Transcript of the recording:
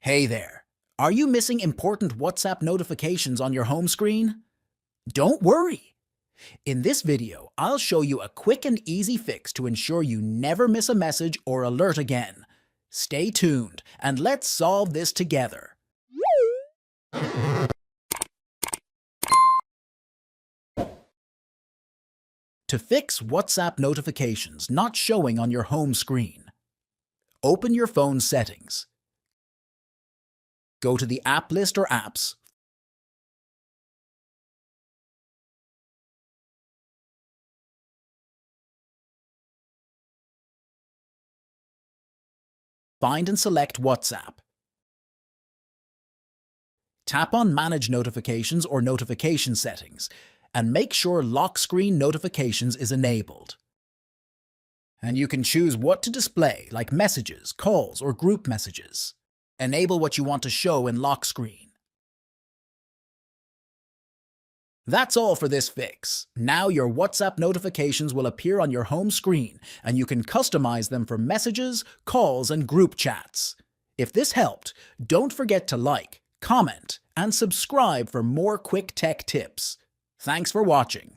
Hey there. Are you missing important WhatsApp notifications on your home screen? Don't worry. In this video, I'll show you a quick and easy fix to ensure you never miss a message or alert again. Stay tuned and let's solve this together. To fix WhatsApp notifications not showing on your home screen, open your phone settings. Go to the app list or apps. Find and select WhatsApp. Tap on Manage Notifications or Notification Settings and make sure Lock Screen Notifications is enabled. And you can choose what to display, like messages, calls, or group messages. Enable what you want to show in Lock Screen. That's all for this fix. Now your WhatsApp notifications will appear on your home screen, and you can customize them for messages, calls, and group chats. If this helped, don't forget to like, comment, and subscribe for more quick tech tips. Thanks for watching.